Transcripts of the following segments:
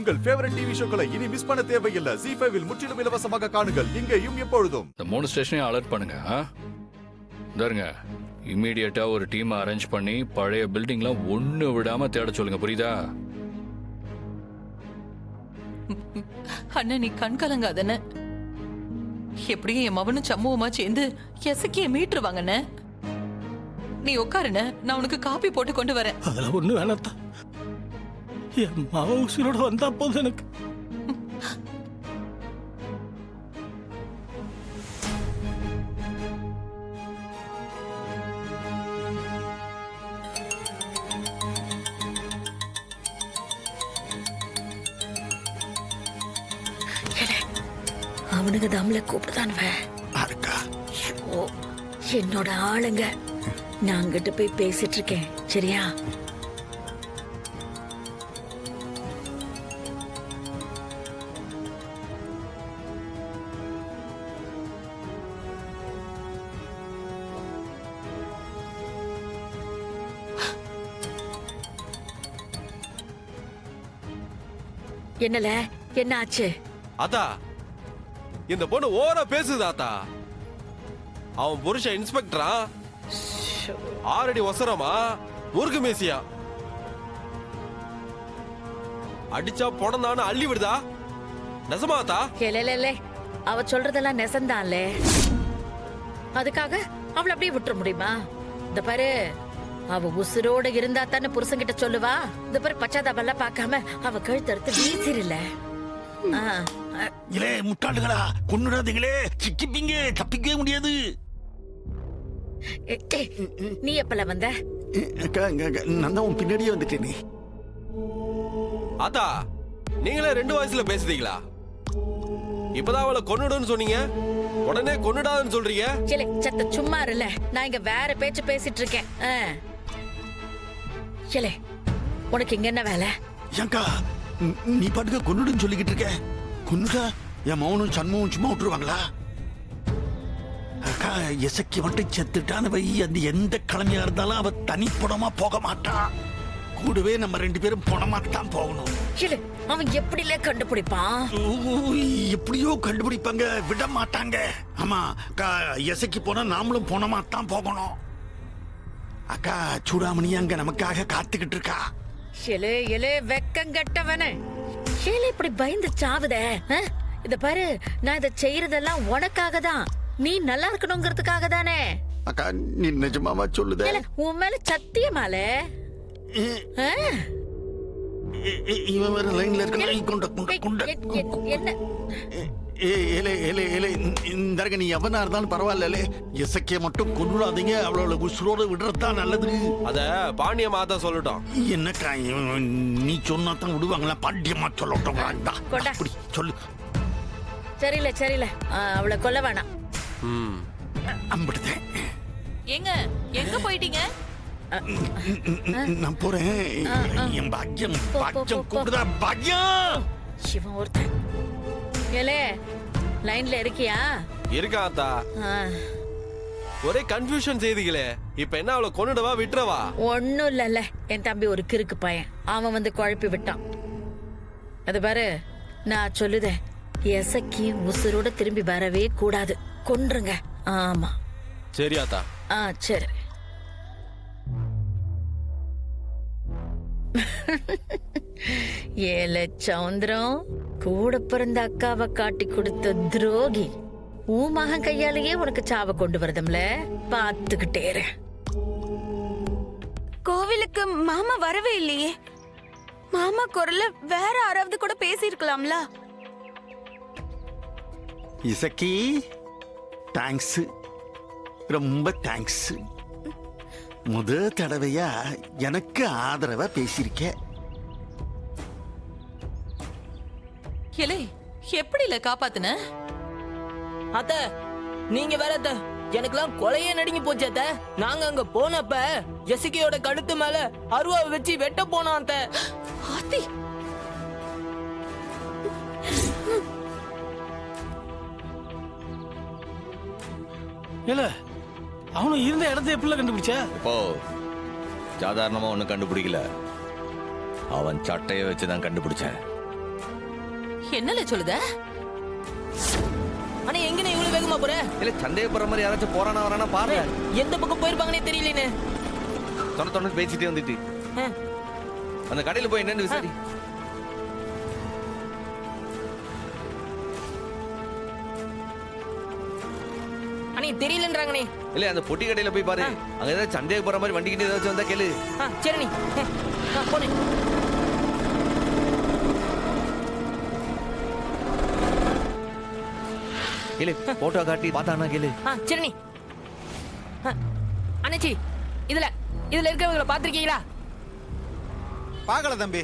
உங்கள் favourite TV ஷோக்களை இனி miss பண்ண தேவையில்லை. ZEE5 இல் முற்றிலும் இலவசமாக காணுங்கள். இங்கேயும் எப்பொழுதும். இந்த 3 ஸ்டேஷனையும் அலர்ட் பண்ணுங்க. இதாருங்க, இம்மீடியட்டா ஒரு டீம் அரேஞ்ச் பண்ணி பழைய பில்டிங்லாம் ஒண்ணு விடாம தேட சொல்லுங்க, புரியுதா? அண்ணா, நீ கண் கலங்காதன. எப்படியும் என் மவனும் சம்முவமா சேர்ந்து எசக்கிய மீட்டுருவாங்கண்ண. நீ உட்காருன, நான் உனக்கு காப்பி போட்டு கொண்டு வரேன். அதெல்லாம் ஒண்ணு வேணாத்தான். என் மாவ உசிரோட வந்தா போதும் எனக்கு. அவனுக்கு தம்ல கூப்பிடுதானுவ. என்னோட ஆளுங்க, நான் அங்கிட்டு போய் பேசிட்டு இருக்கேன், சரியா? என்னல, என்ன ஆச்சு? அதா, இந்த பொண்ணு ஓவரா பேசுது ஆத்தா. அவன் புருஷன் இன்ஸ்பெக்டரா, 6 அடி ஒசரமா, முருகு மேசியா. அடிச்சா பொணந்தான்னு அள்ளி விடுதா? நெசமாத்தா? இல்ல, அவ சொல்றதெல்லாம் நெசந்தான்லே. அதுக்காக அவளை அப்படியே விட்டுற முடியுமா? இந்த பாரு, அவ உசுரோட இருந்தா தானே புருஷன்கிட்ட சொல்லுவா. இந்த பாரு, பச்சாதாபெல்லாம் பார்க்காம அவ கழுத்தறுத்து வீசிரல. இலே முட்டாளுகளா, கொன்னுடாதீங்களே, சிக்கிப்பீங்க, தப்பிக்கவே முடியாது. நீ எப்பல வந்த? நான் தான் உன் பின்னாடியே வந்துட்டேனே. ஆத்தா, நீங்களே 2 வயசுல பேசுறீங்களா? இப்பதான் அவளை கொன்னுடுன்னு சொன்னீங்க, உடனே கொன்னுடாதுன்னு சொல்றீங்க. சிலை சத்த சும்மா இருல, நான் இங்க வேற பேச்சு பேசிட்டு இருக்கேன். சிலை, உனக்கு இங்க என்ன வேலை? ஏங்கா நீ பாட்டுக்க கொன்னுடுன்னு சொல்லிக்கிட்டு இருக்க. கொன்னுடா என் மௌனும் சண்முகம் சும்மா விட்டுருவாங்களா? அக்கா, எசக்கி மட்டும் செத்துட்டான்னு வை, அந்த எந்த கிழமையா இருந்தாலும் அவ தனிப்படமா போக மாட்டான். கூடவே நம்ம 2 பேரும் பணமாத்தான் போகணும். சிலை, அவன் எப்படிலே கண்டுபிடிப்பான்? எப்படியோ கண்டுபிடிப்பாங்க, விட மாட்டாங்க. ஆமா அக்கா, எசக்கி போனா நாமளும் பணமாத்தான் போகணும். அக்கா, சூடாமணி அங்க நமக்காக காத்துக்கிட்டு இருக்கா. இலே வெக்கங்கட்டவன, ஷேலே இப்படி பயந்து சாவுதே. இத பாரு, நான் இத செய்யறதெல்லாம் உனக்காக தான், நீ நல்லா இருக்கணுங்கிறதுக்காக தானே. அக்கா, நீ நிஜமாவா சொல்லுதே? உன் மேல சத்தியமால. இவன் வேற லைன்ல இருக்க. என்ன இந்த நீ எவனா இருந்தாலும் பரவாயில்ல, எசக்கே மட்டும் கொன்னுடாதீங்க, அவளோட உசுரோட விடுறதுதான் நல்லது. அத பாண்டியமா தான் சொல்லட்டும். என்னக்கா, நீ சொன்னா தான் விடுவாங்களா? பாண்டியமா சொல்லட்டும். அப்படி சொல்லு. சரியில்ல, அவளை கொல்ல வேணாம். அம்பிடுதேன். எங்க போயிட்டீங்க? நான் போறேன். என் பாக்கியம் கூப்பிடுதா? பாக்கியம் சிவன் ஒருத்தன். ஏலே, லைன்ல இருக்கியா? இருக்காத்தா. ஒரே கன்ஃபியூஷன் செய்தீங்களே, இப்ப என்ன அவளை கொன்னுடவா விட்டுறவா? ஒண்ணும் இல்ல, என் தம்பி ஒரு கிறுக்கு பையன், அவன் வந்து குழப்பி விட்டான். அது பாரு, நான் சொல்லுதேன், எசக்கி உசுரோட திரும்பி வரவே கூடாது, கொன்றுங்க. ஆமா சரியாத்தா? சரி. ஏல சௌந்தரம், கூட பிறந்த அக்காவை காட்டி கொடுத்த துரோகி, உன் மகன் கையாலேயே உனக்கு சாவ கொண்டு வரதும்ல, பாத்துக்கிட்டே. கோவிலுக்கு மாமா வரவே இல்லையே. மாமா குரல்ல வேற யாராவது கூட பேசி இருக்கலாம்ல. இசக்கி, தேங்க்ஸ், ரொம்ப தேங்க்ஸ். முதல் தடவையா எனக்கு ஆதரவா பேசியிருக்க. இலே, எப்படில காப்பாத்துன? அத்த, நீங்க வேற அத்த, எனக்குலாம் கொலையே நடுங்கி போச்சு அத்த. நாங்க அங்க போனப்ப எசிகையோட கழுத்து மேல அருவாவை வச்சு வெட்ட போனோம் அத்த. ஆத்தி, இல்ல அவனும் இருந்த இடத்தை எப்படி கண்டுபிடிச்சா? இப்போ சாதாரணமா ஒன்னும் கண்டுபிடிக்கல, அவன் சட்டையை வச்சுதான் கண்டுபிடிச்சேன். என்னல சொல்லுத? அண்ணே எங்கண்ணே இவ்வளவு வேகமா போற? இல்ல சந்தேகப்படுற மாதிரி யாராச்சும் போறானா வரானா பாரு. எந்த பக்கம் போயிருப்பாங்கன்னே தெரியலனே. தொண்ணு பேசிட்டே வந்துட்டு அந்த கடையில போய் என்னன்னு விசாரி. அண்ணே தெரியலன்றாங்கண்ணே. இல்ல அந்த பொட்டி கடையில போய் பாரு. அங்க ஏதாவது சந்தேகப்படுற மாதிரி வண்டிக்கிட்ட ஏதாச்சும் வந்தா கேளு. சரி போனே. இல்ல போட்டோ காட்டி பார்த்தானா கேளு. சரி அண்ணாச்சி இதுல இருக்கவங்களை பாத்திருக்கீங்களா? பார்க்கல தம்பி.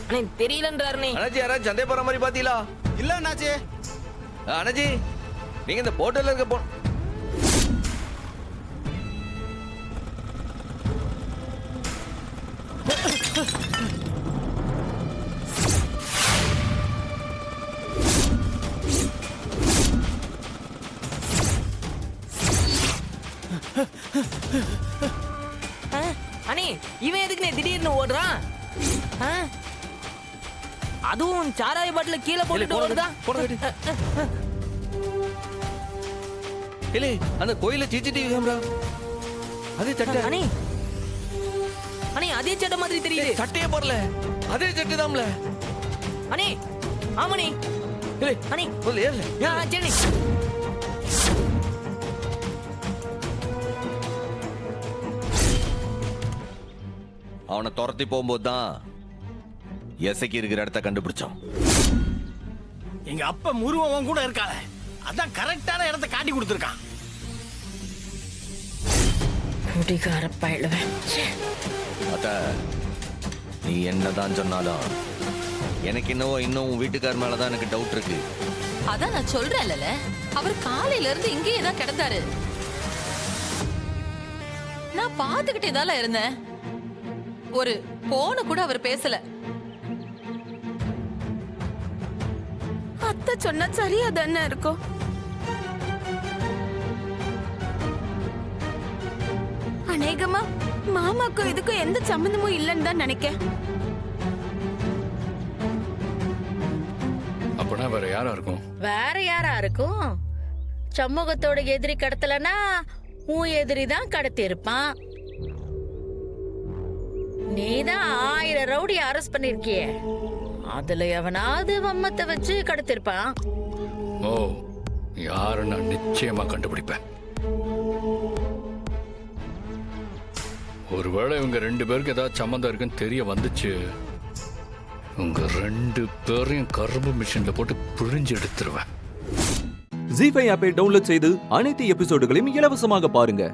அண்ணே தெரியலன்றாருனே. அண்ணாச்சி யாராச்சும் சந்தேகப்படுற மாதிரி பாத்தீங்களா? இல்ல அண்ணாச்சி. அண்ணாச்சி நீங்க இந்த போட்டோல இருக்க அண்ணே இவன் எதுக்குனே திடீர்னு ஓடுறான்? அதுவும் சாராய பாட்டில கீழே போட்டுட்டு ஓடுதா? இல்ல அந்த கோயில சிசிடிவி கேமரா அது சட்டை. அண்ணே அதே சட்டை மாதிரி தெரியுது. சட்டையே போடல அதே சட்டை தான்ல. அண்ணே ஆமாண்ணே. இல்ல அண்ணே சொல்ல ஏறல. சரி அவனை துரத்தி போகும்போது தான் எசைக்கு இருக்கிற இடத்த கண்டுபிடிச்சோம். எங்க அப்பா முருவன் கூட இருக்காள, அதான் கரெக்டான இடத்த காட்டி கொடுத்துருக்கான். குடிகார பயலுவன். அத்த நீ என்னதான் சொன்னாலும் எனக்கு என்னவோ இன்னும் உன் வீட்டுக்கார் மேலதான் எனக்கு டவுட் இருக்கு. அதான் நான் சொல்றேன்ல, அவர் காலையில இருந்து இங்கேயே தான் கிடந்தாரு. நான் பாத்துக்கிட்டே தான் இருந்தேன். ஒரு போன கூட அவர் பேசல. அத்தை சொன்னா சரியா தானே இருக்கும். அநேகமா மாமாக்கும் இதுக்கும் எந்த சம்பந்தமும் இல்லைன்னு தான் நினைக்கிறேன். அப்பனா வேற யாரா இருக்கும்? வேற யாரா இருக்கும்? சமூகத்தோட எதிரி கடத்தலனா உன் எதிரி தான் கடத்தி இருப்பான். நீதான் 1000 ரவுடி அரெஸ்ட் பண்ணிருக்கிய, அதுல எவனாவது வம்மத்தை வச்சு கடத்திருப்பான். ஓ, யாரு நான் நிச்சயமா கண்டுபிடிப்பேன். ஒருவேளை இவங்க 2 பேருக்கு ஏதாவது சம்மந்தம் இருக்குன்னு தெரிய வந்துச்சு, உங்க 2 பேரையும் கரும்பு மிஷின்ல போட்டு பிழிஞ்சு எடுத்துருவேன். ஜீ5 ஆப்பை டவுன்லோட் செய்து அனைத்து எபிசோடுகளையும் இலவசமாக பாருங்க.